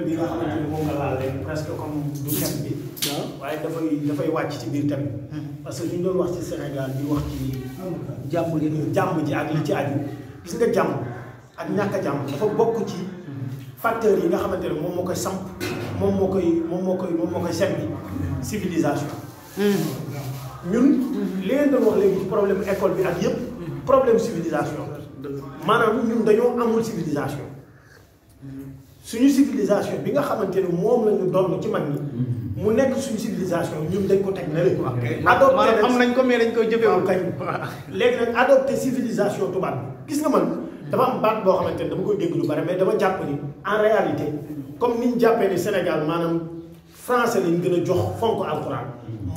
bi nga xamante ni moom nga laal léegi presque comme du thème bi. waaye dafay wàcc ci biir thème bi. parce que ñu doon wax ci Sénégal di wax ci jàmm ji ak li ci aju gis nga jàmm ak ñàkk a jàmm dafa bokk ci facteurs yi nga xamante ne moom moo koy samp moom moo koy sembi civilisation. ñun li ngeen doon wax léegi ci problème école bi ak yëpp problème civilisation maanaam ñun dañoo amul civilisation suñu civilisation bi nga xamante ne moom la ñu doon ci mag ñi mu nekk suñu civilisation ñun dañ ko teg na leen. adopté am nañ ko mais dañ koy jëfewul kañ. léegi nag adopté civilisation tubaab bi gis nga man dafa am baat boo xamante ne dama koy dégg lu bari mais dama jàpp ni en réalité comme ni ñu jàppee ni Sénégal maanaam français lañ gën a jox fonk alxuraan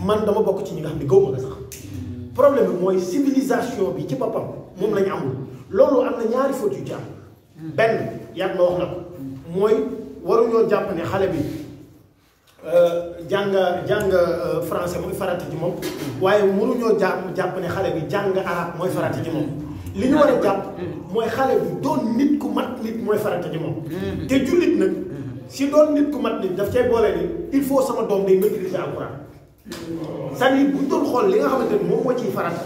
man dama bokk ci ñi nga xam ne gaw ma la sax problème bi mooy civilisation bi ci boppam moom la ñu amul loolu am na ñaari fautes yu ci am benn yàgg ma wax na ko mooy waruñoo jàpp ne xale bi jàng français mooy farata ci moom waaye mënuñoo jàpp ne xale bi jàng arabe mooy farata ci moom li ñu war a jàpp mooy xale bi doon nit ku mat nit mooy farata ci moom te jullit nag si doon nit ku mat nit daf cay boole ni il faut sama doom day maîtriser alxuraan c'est-à-dire bu ñu doon xool li nga xamante ni moom moo ciy farata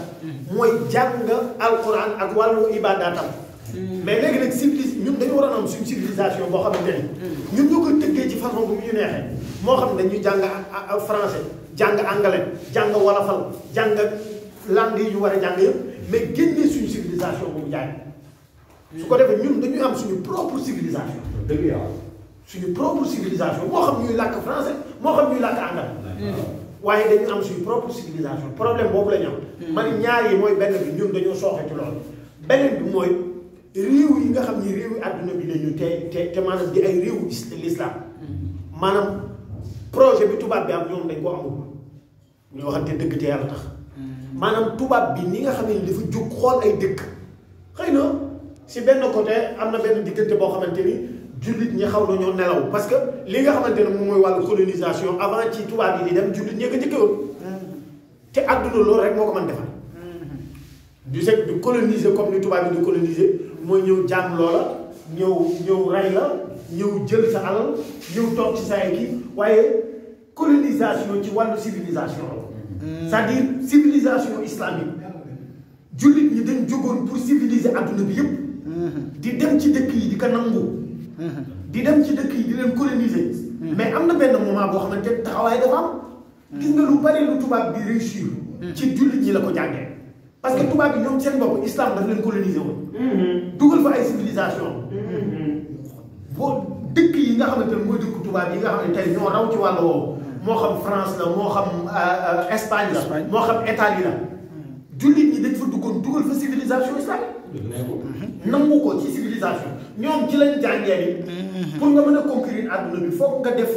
mooy jàng alxuraan ak wàllu ibadaatam mais léegi nag ñun dañu war a am suñu civilisation boo xamante ni ñun ñoo koy tëggee ci façon bu ñu neexee moo xam ne dañuy jàng français jàng anglais jàng wolofal jàng langue yi ñu war a jàng yëpp mais génnee suñu civilisation boobu jaay su ko defee ñun dañuy am suñu propre civilisation. dëgg yàlla suñu propre civilisation moo xam ñuy làkk français moo xam ñuy làkk anglais. waaye dañu am suñu propre civilisation problème boobu la ñu am. man ñaar yi mooy benn bi ñun dañoo sooxe ci loolu. beneen bi mooy réew yi nga xam ni réew yi àdduna bi lañu te maanaam di ay réewu l'islam maanaam projet bi tubaab bi am ñoom dañ ko amul ñu waxante dëgg te yàlla tax. maanaam tubaab bi ni nga xam ne dafa jóg xool ay dëkk xëy na si benn côté am na benn diggante boo xamante ni jullit ñi xaw nañoo nelaw parce que li nga xamante ne moom mooy wàllu colonisation avant ci tubaab yi di dem jullit ñee ko njëkkewoon te àdduna loolu rek moo ko mën defal du set du coloniser comme ni tubaab yi di coloniser mooy ñëw jàmm loola ñëw rey la ñëw jël sa alal ñëw toog ci sa ay kii waaye colonisation ci wàllu civilisation c'est-à-dire civilisation islamique jullit ñi dañ jógoon pour civiliser adduna bi yëpp di dem ci dëkk yi di ko nangu di dem ci dëkk yi di leen coloniser mais am na benn moment boo xamante ne taxawaay dafa am gis nga lu bari lu tubaab bi réussir ci jullit ñi la ko jàngee parce que tubaab bi ñoom seen bopp islam daf leen coloniser woon dugal fa ay civilisation boo dëkk yi nga xamante ne mooy dëkk tubaab yi nga xam ne tey ñoo raw ci wàll woowu moo xam France la moo xam Espagne la moo xam Italie la jullit ñi dañ fa duggoon dugal fa civilisation islamique nangu ko ci civilisation ñoom ci lañ jàngee ni pour nga mën a conquérir àdduna bi foog nga def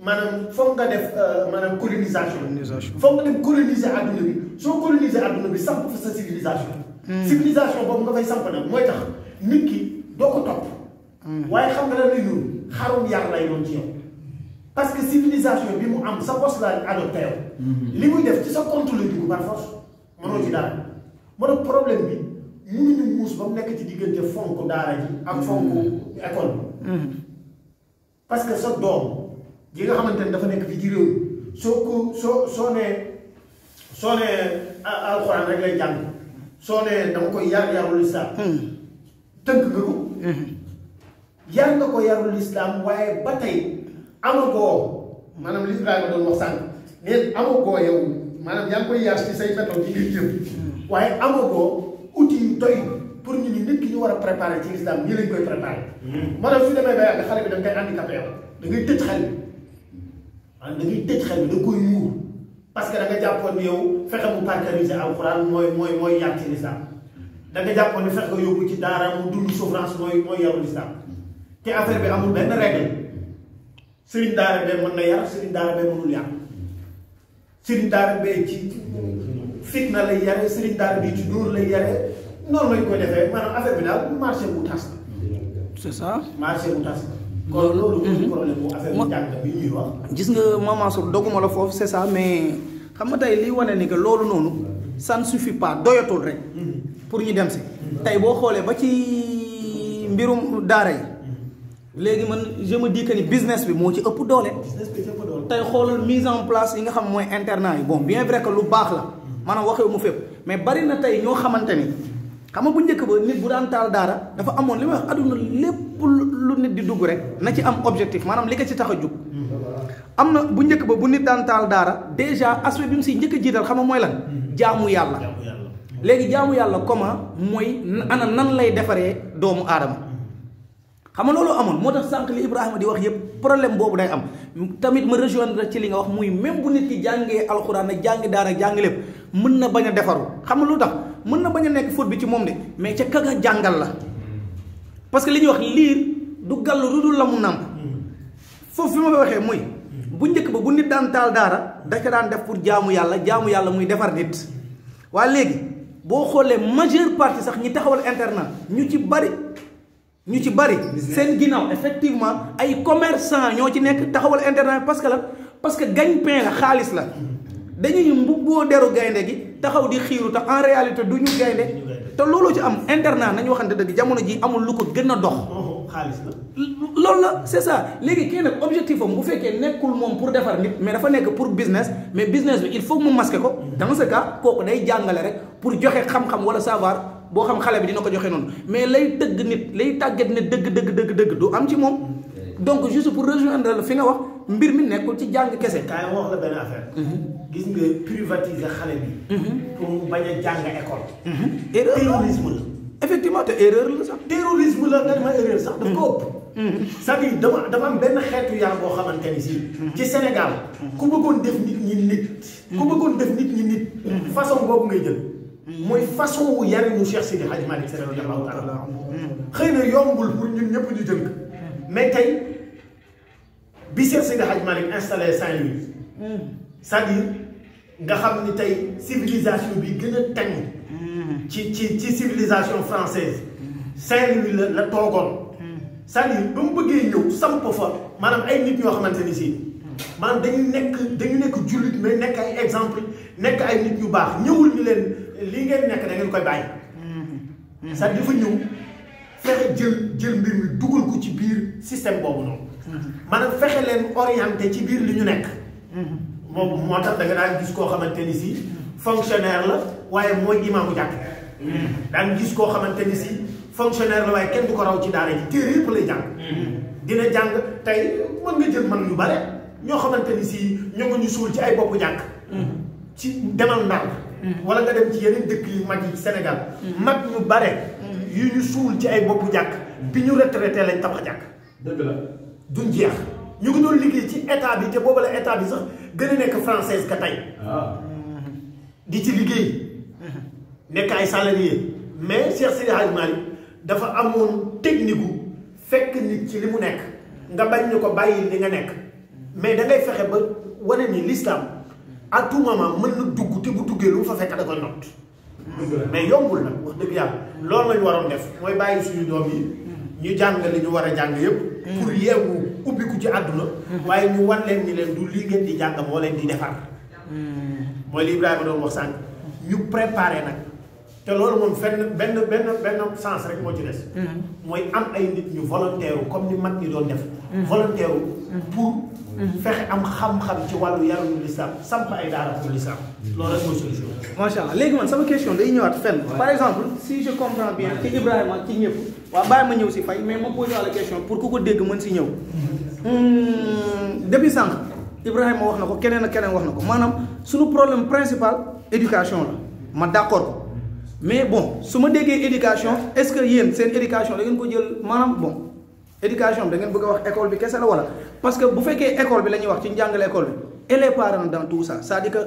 maanaam colonisation foog nga dem coloniser àdduna bi soo coloniser àdduna bi samp fa sa civilisation civilisation boobu nga fay samp nag mooy tax nit ki doo ko topp waaye xam nga la lay noonu xarum yar lay doon ci yow parce que civilisation bi mu am sa bos la adopté yow li muy def ci sa compte la dugg par force mënoo ci dara moo tax problème bi mënuñu muus ba mu nekk ci diggante fonk daara ji ak fonk école bi parce que sa doom yi nga xamante ne dafa nekk fii ci réew mi soo nee alxuraan rek lay jàng soo nee dama koy yarul islam tënk nga ko yar nga ko yarul islam waaye ba tey amagoo maanaam li Ibrahima doon wax sànq neen amagoo yow maanaam yaa ngi koy yar ci say méthode yi ngay jëm waaye amagoo outil yu doy pour ñu ni nit ki ñu war a préparer ci islam ñi lañ koy préparer moo tax su demee ba yàgg xale bi da nga koy handicapé yow da ngay tëj xel bi da ngay tëj xel bi da koy muur parce que da nga jàppoon ni yow fexe mu parcariser alxuraan mooy yar ci islam da nga jàppoon ni fexe ko yóbbu ci daara mu dund souffrance mooy yarul islam te affaire bi amul benn règle sëriñ daara bee mën na yar sëriñ daara bee mënul yar sëriñ daara bee ci fitna lay yare sëriñ daara bi ci dóor lay yare noonu lañ koy defee maanaam affaire bi daal marché bu tas la. c'est ça. marché bu tas la. kon loolu problème bu affaire bu jàng bi ñuy wax. gis nga Mame Mansour doguma la foofu c'est ça mais xam nga tey liy wane ni que loolu noonu ça ne suffit pas doyatul rek. pour ñu dem si. tey boo xoolee ba ci mbirum daara yi. léegi man je me dis que ni business bi moo ci ëpp doole. business bi ci ëpp doole. tey xoolal mise en place yi nga xam mooy internat yi bon bien vrai que lu baax la maanaam waxewu mu fépp mais bari na tey ñoo xamante ni xam nga bu njëkk ba nit bu daan taal daara dafa amoon li may wax aduna lépp lu nit di dugg rek na ci am objectif maanaam li ko ci tax a jug. am na bu njëkk ba bu nit daan taal daara déjà aspect bi mu si njëkk a jiital xam nga mooy lan jaamu yàlla. léegi jaamu yàlla comment mooy ana nan lay defaree doomu aadama. xam nga loolu amoon moo tax sànq li Ibrahima di wax yëpp problème boobu day am tamit ma rejoindre ci li nga wax muy même bu nit ki jàngee alxuraan ak jàngi daara jàngi lépp mën na bañ a defaru xam nga lu tax mën na bañ a nekk faute bi ci moom de mais ca ka nga jàngal la parce que li ñuy wax liir du gàll lu dul la mu nàmp foofu fi ma ko waxee muy bu njëkk ba bu nit daan taal daara da ca daan def pour jaamu yàlla muy defar nit waaye léegi boo xoolee majeure partie sax ñi taxawal internat ñu ci bari seen ginnaaw effectivement ay commerçant ñoo ci nekk taxawal internet parce que gagne-pain la xaalis la dañuy mbubboo deru gaynde gi taxaw di xiiru te en réalité du ñu gaynde te loolu ci am internat nañu waxante dëgg jamono ji amul lu ko gën a dox xaalis la loolu la c'est ça léegi kii nag objectif am bu fekkee nekkul moom pour defar nit mais dafa nekk pour business mais business bi il faut mu masquer ko dans ce cas kooku day jàngale rek pour joxe xam-xam wala savoir boo xam xale bi dina ko joxe noonu mais lay tëgg nit lay tàggat nit dëgg du am ci moom donc juste pour rejoindre la fi nga wax mbir mi nekkul ci jàng kese. kaay wax la benn affaire. gis nga privatiser xale bi. pour bañ a jàng école. erreur terrorisme la. effectivement te erreur la sax. terrorisme la nga ma erreur sax daf ko ëpp. c'est-à-dire dafa am benn xeetu yar boo xamante ni si. ci Sénégal ku bëggoon def nit ñi nit. ku bëggoon def nit ñi nit. façon boobu ngay jël. mooy façon wu yarinu Cheikh Sidi Hadji Malick Sy radiyallahu taala xëy na yombul pour ñun ñëpp ñu jënk mais tey bi Cheikh Sidi Hadji Malick installé Saint-Louis c'est-à-dire nga xam ni tey civilisation bi gën a tañ ci civilisation française Saint-Louis la toogoon c'est-à-dire ba mu bëggee ñëw samp fa maanaam ay nit ñoo xamante ni si maanaam dañu nekk jullit mais nekk ay exemple nekk ay nit ñu baax ñëwul ni leen lii ngeen nekk da ngeen koy bàyyi. c'est-à-dire dafa ñëw fexe jël mbir mi dugal ko ci biir système boobu noonu. maanaam fexe leen orienté ci biir li ñu nekk. moom moo tax da nga daan gis koo xamante ni si fonctionnaire la waaye mooy imaamu jàkk. daan gis koo xamante ni si fonctionnaire la waaye kenn du ko raw ci daara ji téere yëpp lay jàng. dina jàng tey mën nga jël mag ñu bare ñoo xamante ni si ñoo ngi ñu suul ci ay boppu jàkk. ci demal Ndar. wala nga dem ci yeneen dëkk yu mag yi Sénégal. mag ñu bare. yu ñu suul ci ay boppu jàkk. bi ñu retraité lañ tabax jàkk. dëgg la duñ jeex ñu ngi doon liggéey ci état bi te boobu la état bi sax gën a nekk française ka tey. di ci liggéey. nekk ay salarié mais Cheikh Sidi Hadji Malick dafa amoon technique gu fekk nit ci li mu nekk nga bañ ñu ko bàyyi li nga nekk mais da ngay fexe ba wane ni l'islam à tout moment mën na dugg te bu duggee lu mu fa fekk da koy not mais yombul nag wax dëgg yàlla loolu lañu waroon def mooy bàyyi suñu doom yi ñu jàng li ñu war a jàng yëpp pour yeewu ubbiku ci àdduna waaye ñu wan leen ni leen du lii ngeen di jàng moo leen di defar mooy li Ibrahima doon wax sànq ñu préparé nag te loolu moom benn sens rek moo ci des mooy am ay nit ñu volontaire comme ni mag ñi doon def volontaire pour fexe am xam-xam ci wàllu yarul l'islam samp ay daara pour l'islam loolu rek mooy solution. macha allah léegi man sama question day ñëwaat fenn. par exemple si je comprends bien ci Ibrahima ci ñëpp. waaw bàyyi ma ñëw si fay mais ma posé la question pour ku ko dégg mën si ñëw. depuis sànq Ibrahima wax na ko keneen ak keneen wax na ko maanaam suñu problème principal éducation la ma d'accord ko mais bon su ma déggee éducation est-ce que yéen seen éducation da ngeen ko jël maanaam bon. éducation bi da ngeen bëgg a wax école bi kese la wala parce que bu fekkee école bi la ñuy wax ci njàngale école bi et les parents dans tout ça c'est-à-dire que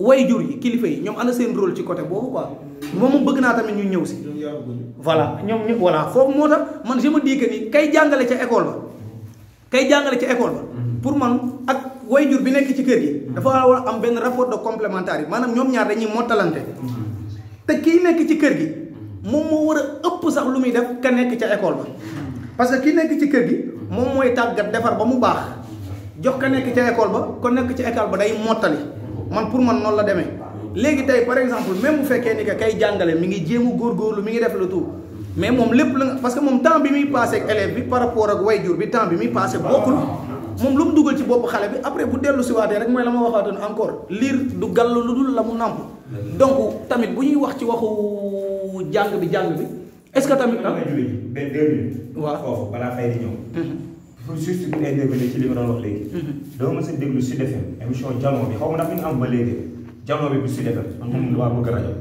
waajur yi kilifa yi ñoom ana seen rôle ci côté boobu quoi moom bëgg naa tamit ñu ñëw si. voilà ñoom ñu voilà foofu moo tax man je me dis que ni kay jàngale ca école ba. pour man ak waajur bi nekk ci kër gi. dafa war a am benn rapport de complémentarité maanaam ñoom ñaar dañuy mottalante. te kii nekk ci kër gi moom moo war a ëpp sax lu muy def ka nekk ca école ba. parce que ki nekk ci kër gi moom mooy tàggat defar ba mu baax jox ka nekk ca école ba ko nekk ci école ba day mottali man pour man noonu la demee léegi tey par exemple même bu fekkee ni que kay jàngale mi ngi jéem a góorgóorlu mi ngi def le tout mais moom lépp la parce que moom temps bi muy passé ak élève bi par rapport ak wayjur bi temps bi muy passé bokkul moom lu mu dugal ci bopp xale bi après bu dellu si waatee rek mooy la ma waxaatoon encore liir du gàll lu dul la mu nàmp donc tamit bu ñuy wax ci waxu jàng bi est-ce que tamit nga julli benn 2 minutes waaw foofu balaa fay di ñëw pour juste pour intervenir ci li nga doon wax léegi doo ma sa déglu Sud FM émission Jano bi xaw ma ndax mi ngi am ba léegi Jano bi bu Sud FM man moom waa bëgg rajo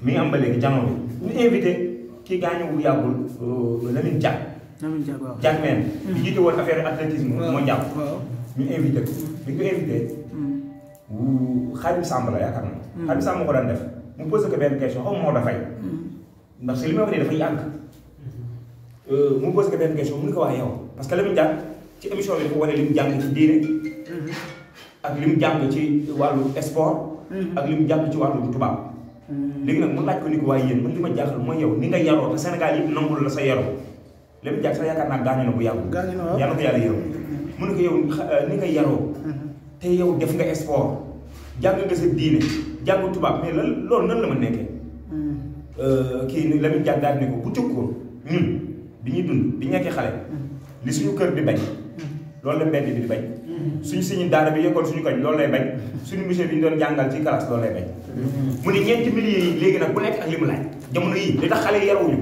mi ngi am ba léegi Jano bi ñu invité kii gaañu bu yàggul Lamine Diack Diack meen bi jiite woon affaire athlétisme moo jàpp ñu invité ko bi ñu ko invité Xaadim Samb la yaakaar na Xaadim Samb moo ko daan def mu posé ko benn question xaw ma moo dafay ndax si li may wax nii dafay yàgg mu posé ko benn question mu ni ko wax yow parce que Lamine Diack ci émission bi dafa wane li mu jàng ci diine ak li mu jàng ci wàllu sport ak li mu jàng ci wàllu tubaab léegi nag mu laaj ko ni ko waaye yéen man li ma jaaxal mooy yow ni nga yaroo te Sénégal yëpp nangul la sa yaroo Lamine Diack sax yaakaar naa gaañu na bu yàggul yàlla ko yàlla yërëm mu ne ko yow ni nga yaroo te yow def nga sport jàng nga sa diine jàng tubaab mais lan loolu nan la ma nekkee kii ni Lamine Diack daal ni ko bu jëkkoon ñun bi ñuy dund bi ñu nekkee xale li suñu kër di bañ loolu la mbedd bi di bañ suñu suñu daara bi yekkoon suñu koñ loolu lay bañ suñu monsieur bi ñu doon jàngal ci classe loolu lay bañ mu ne ñeenti milliers yi léegi nag bu nekk ak li mu laaj jamono yii li tax xale yi yarawuñu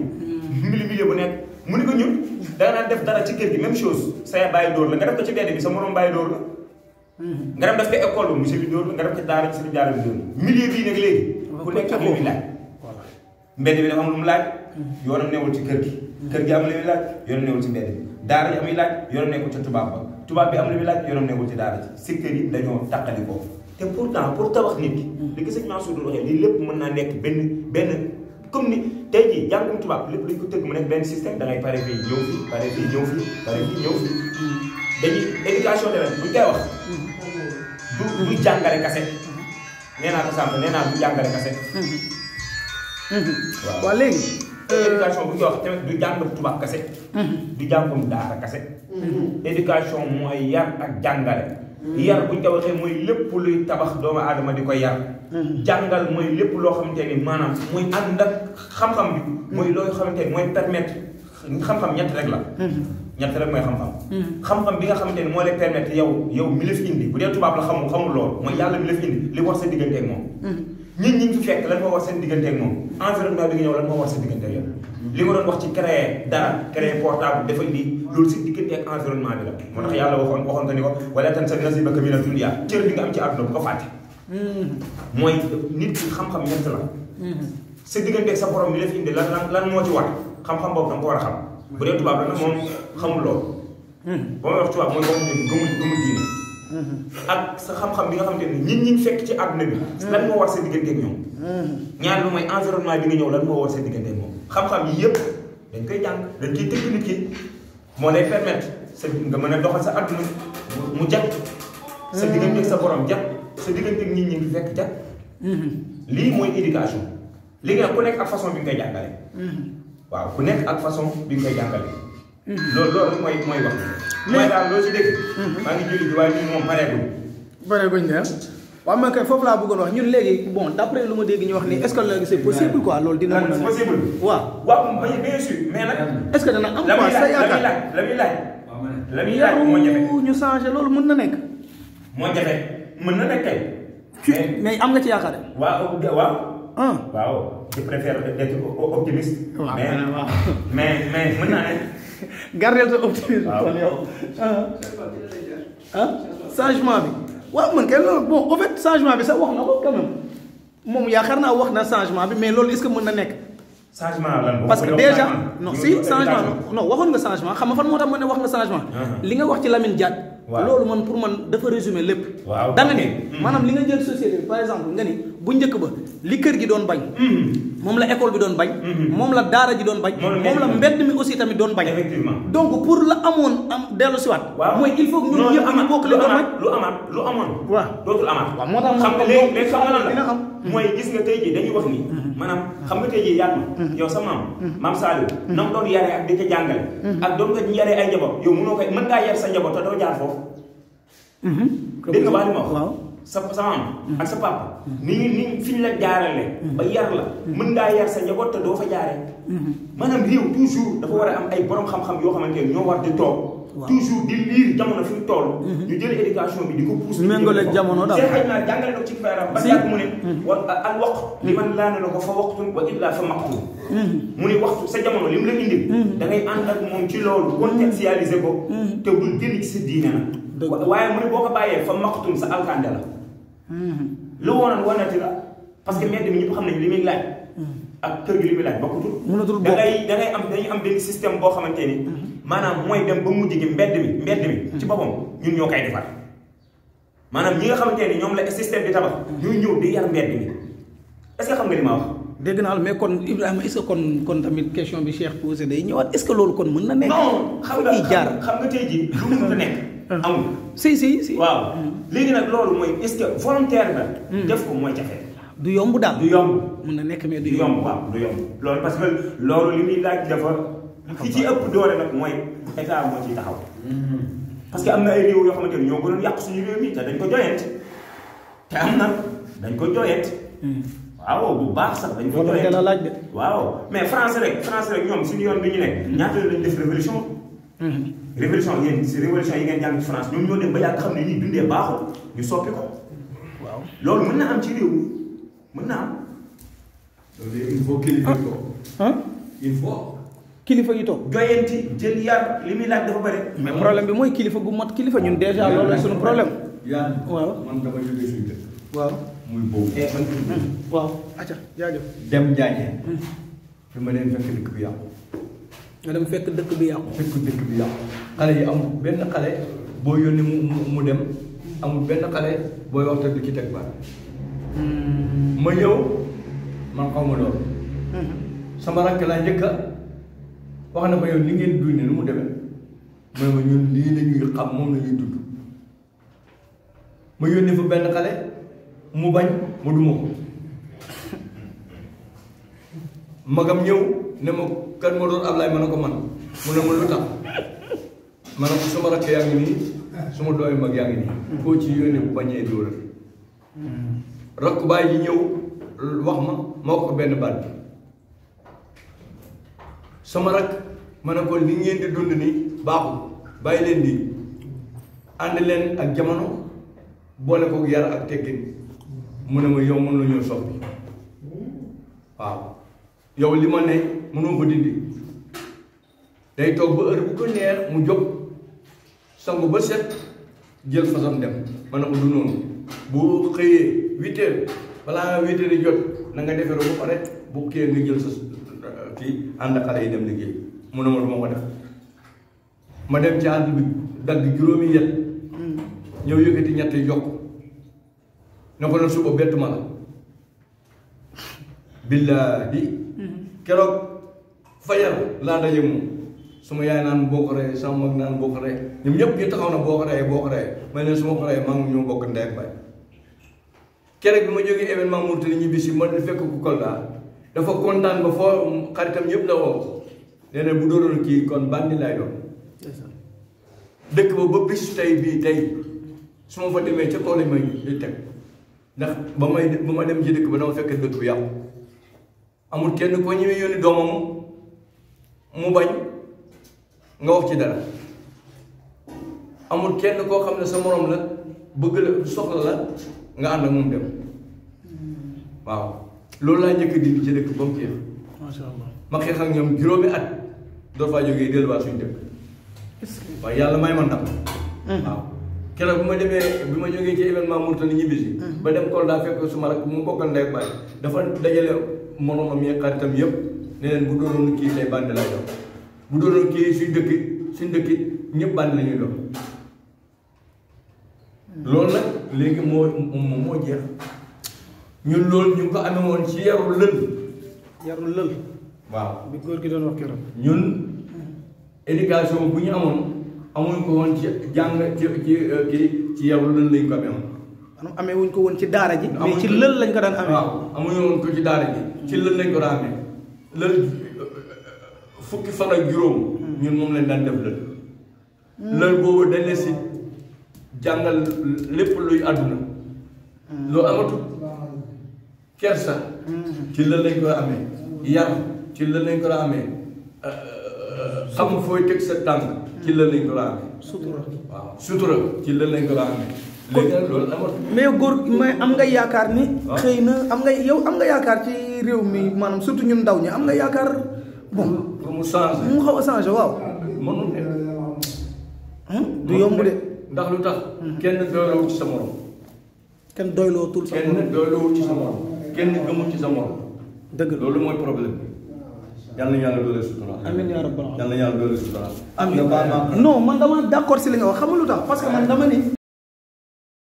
millier bu nekk mu ne ko ñun da nga naan def dara ci kër gi même chose sa bàyyi dóor la nga def ko ci mbedd bi sa morom bàyyi dóor la nga dem def ko école bi monsieur bi dóor la nga def ko daara ci suñu daara bi dóor millier bii nag léegi ku nekk ak li muy laaj mbedd bi dafa am lu mu laaj yoonam newul ci kër gi am lu muy laaj yoonam newul ci mbedd bi daara yi amuy laaj yoonam nekkul ci tubaab bi am lu muy laaj yoonam nekkul ci daara ci secteur yi dañoo tàqali ko te pourtant pour tabax nit ki li gis naa su dul waxee lii lépp mën naa nekk benn comme ni tey jii jàngum tubaab lépp dañ ko tëgg mu nekk benn système da ngay pare fii ñëw fii pare fii ñëw fii pare fii ñëw fii dañuy éducation de buñ koy wax du jàngale kase nee naa ko sànq nee naa du jàngale kase waaw léegi éducation bu ñu wax tamit du jàng tubaab kase du jàngum daara kase éducation mooy yar ak jàngale yar bu ñu ko waxee mooy lépp luy tabax doomu aadama di ko yar jàngal mooy lépp loo xamante ni maanaam mooy ànd ak xam-xam bi mooy loo xamante ni mooy permettre xam-xam ñett rek la ñett rek mooy xam-xam bi nga xamante ni moo lay permettre yow mi la fi indi bu dee tubaab la xamul lool mooy yàlla mi la fi indi li war sa diggante ak moom ñun ñi fi fekk lan moo war seen diggante ak moom environnement bi nga ñëw lan moo war sa diggante ak yow li ma doon wax ci créer dara créer portable defal lii loolu si diggante ak environnement bi la moo tax yàlla waxoon ko ni ko wala tan sa nasiibaka mina dunya cër bi nga am ci àdduna bu ko fàtte mooy nit ki xam-xam ñett la sa diggante ak sa borom bi la fi indi lan moo ci war xam-xam boobu da nga ko war a xam bu dee tubaab la nag moom xamul loolu ba may wax tubaab mooy boo xam ne gëmul diine ak sa xam-xam bi nga xamante ne nit ñi fekk ci àdduna bi lan moo war sa diggante ak ñoom ñaar lu mooy environnement bi nga ñëw lan moo war sa diggante ak moom xam-xam yi yëpp dañ koy jàng dañ koy tëgg nit ki moo lay permettre sa nga mën a doxal sa àdduna mu jag sa diggante ak sa borom jag sa diggante ak nit ñi ngi fekk jag lii mooy éducation léegi nag ku nekk ak façon bi nga koy jàngale waaw ku nekk ak façon bi nga koy jàngale loolu mooy wax mooy daal loo ci dégg maa ngi julli ji waaye ñun moom pareeguñ de waaw man kay foofu laa bëggoon wax ñun léegi bon d'après lu ma dégg ñu wax nii est-ce que léegi c'est possible quoi loolu dina mën a c'est possible waaw bien sûr mais nag est-ce que dana am quoi sa yaakaar la muy laaj moo jafe ñu changé loolu mën na nekk moo jafe mën na nekk kay mais am nga ci yaakaar waaw je préfère d'être optimiste mais mën naa ne gardel sa optimisme kon yow changement bi waaw man kay loolu bon en fait changement bi sax wax na ko quand même moom yaakaar naa wax na changement bi mais loolu est-ce que mën na nekk changement lan parce que déjà non si changement non waxoon nga changement xam nga fan moo tax ma ne wax nga changement li nga wax ci Lamine Diack loolu man pour man dafa résumer lépp da nga ne maanaam li nga jël société bi par exemple nga ni bu njëkk ba li kër gi doon bañ moom la école bi doon bañ moom la daara ji doon bañ moom la mbedd mi aussi tamit doon bañ donc pour la amoon am dellu si waat mooy il faut que ñun ñëpp ñu bokk li doon bañ lu amoon waaw dootul amaat waaw moo tax xam nga léegi xam nga lan dina am mooy gis nga tey jii dañuy wax ni maanaam xam nga tey jii yaat ma yow sa maam Saliou na mu doon yaree ak di ca jàngale ak doon nga yaree ay njaboot yow mënoo koy mën ngaa yar sa njaboot te doo jaar foofu dégg nga baax li ma wax sa maam ak sa papa ni fi ñu la jaarale ba yar la mën ngaa yar sa njaboot te doo fa jaaree maanaam réew toujours dafa war a am ay borom xam-xam yoo xamante ne ñoo war di toog toujours di liir jamono fi mu toll ñu jël éducation bi di ko pousse méngale jamono daal xëy na jàngale ko ci feeram ba yàgg mu ne wa al waqt li man laa ne la ko fa waqtun wa illa fa maqtun mu ne waxtu sa jamono li mu la indi da ngay ànd ak moom ci loolu contextualiser ko te bul génn ci sa diine nag waaye mu ne boo ko bàyyee fa maqtun sa alkande la lu woonoon wanati la parce que mbedd mi ñëpp xam nañu li muy laaj ak kër gi li muy laaj bokkutul da ngay am dañuy am benn système boo xamante ni maanaam mooy dem ba mujj gi mbedd mi ci boppam ñun ñoo koy defar maanaam ñi nga xamante ni ñoom la système di tabax ñuy ñëw di yar mbedd mi est-ce que xam nga li ma wax dégg naa la mais kon Ibrahima est-ce que kon tamit question bi Cheikh posé day ñëwaat est-ce que loolu kon mën na nekk non xam nga tey jii lu mënut a nekk amul si waaw léegi nag loolu mooy est-ce que volontaire la def ko mooy jafe du yomb daal du yomb mën na nekk mais du yomb waaw du yomb loolu parce que loolu li muy laaj dafa ki ci ëpp doole nag mooy état moo ciy taxaw parce que am na ay réew yoo xamante ne ñoo gënoon yàq suñu réew mi te dañ ko joyent te am na dañ ko joyent waaw bu baax sax dañ ko joyent la laaj de waaw mais France rek ñoom suñu yoon bi ñu nekk ñaata lañ def révolution révolution yi ngeen jàng ci France ñoom ñoo dem ba yàgg xam ne ñuy dundee baaxul ñu soppi ko waaw loolu mën na am ci réew mi mën na am il faut kilifa yi toog il faut kilifa yi toog joyanti jël yar li muy laaj dafa bëri mais problème bi mooy kilifa gu mat kilifa ñun déjà loolu la suñu problème yaa waaw man dama jógee suñu dëkk waaw muy boobu waaw acca jaajëf dem jaañee fi ma leen fekk dëkk bi yàqu nga dem fekk dëkk bi yàqu xale yi amul benn xale boo yónni mu dem amul benn xale booy wax te du ci teg baat ma ñëw man xaw ma loolu sama rakk laa njëkka wax na ko yow li ngeen dund nu mu demee mooy ma ñun lii la ñuy xam moom la ñuy dund ma yónni fa benn xale mu bañ ma duma ko magam ñëw ne ma kan moo doon Ablaye ma ne ko man mu ne ma lu tax ma ne ko sama rakk yaa ngi nii suma doomi mag yaa ngi nii koo ci yónni bu bañee dóoral rakk baay ji ñëw wax ma wax ko benn baat bi sama rakk ma ne ko li ngeen di dund ni baaxul bàyyi leen di ànd leen ak jamono boole ko yar ak teggin mu ne ma yow mën la ñoo soppi waaw yow li ma ne mënoo ko dindi day toog ba heure bu ko neex mu jóg sangu ba set jël façon dem ma ne ko du noonu bu xëyee 8 heures balaa 8 heures yi jot na nga defaroo ba pare bu kii nga jël sa kii ànd ak xale yi dem liggéey mu ne ma du ma ko def ma dem ci àll bi dagg juróomi yet ñëw yëkkati ñett yi jox ne ko nag suba bett ma la billaahi keroog fajar laa daje moom suma yaay naan boo ko reyee sama mag naan boo ko reyee ñoom ñëpp ñu taxaw na boo ko reyee may ne su ma ko reyee maa ngi ñoo bokk ndey ak baay keroog bi ma jógee événement Mourtani ñibbi si ma fekk ku Kolda dafa kontaan ba foo xaritam ñëpp la woo nee na bu dooroon kii kon bandi lay doon dëkk ba bis tey bii tey su ma fa demee ca kaw lañ may teg ndax ba ma dem ci dëkk ba dama fekk dëkk bi yàqu amul kenn ko ñëwee yónni doomam mu bañ nga wax ci dara amul kenn koo xam ne sa morom la bëgg la soxla la nga ànd ak moom dem waaw loolu laa njëkk di ci dëkk ba mu jeex macha allah ma xeex ak ñoom juróomi at doo faa jógee delluwaat suñu dëkk waaye yàlla may ma ndam waaw keroog bi ma demee bi ma jógee ci événement Mourtani ñibbisi ba dem Kolda fekk suma rak mu bokkal ndey ak baay dafa dajale moromam yi xaritam yëpp ne leen bu doonoon kii tey bandi lay doon bu doonoon kii suñ dëkki ñëpp bandi la ñuy doon loolu nag léegi moo jeex ñun loolu ñu ngi ko amee woon ci yarul lël waaw bi góor gi doon wax keroog ñun éducation bu ñu amoon amuñ ko woon ci jàng ci yarul lël lañ ko amee woon maanaam amee wuñ ko woon ci daara ji mais ci lël lañ ko daan amee waaw amuñu woon ko ci daara ji ci lël lañ ko daan amee lël fukki fan ak juróom ñun moom lañ daan def lël boobu dañ la si jàngal lépp luy àdduna loolu amatul kersa ci la lañ ko amee yar ci la lañ ko la amee xam fooy teg sa tànk ci la lañ ko la amee waaw sutura ci la lañ ko la amee léegi nag loolu amatul mais góor mais am nga yaakaar ni xëy na am nga yaakaar ci réew mi maanaam surtout ñun ndaw ñi am nga yaakaar bon pour mu changer mu xaw a changé waaw mënul ne du yomb de ndax lu tax kenn doyloo ci sa morom kenn doylootul sa kenn doyloo ci sa morom kenn gëmul ci sa morom dëgg la loolu mooy problème yal na yàlla doole sutura amiin yaa rabbal yal na yàlla doole sutura amiin non man dama d'accord si li nga wax xam nga lu tax parce que man dama ni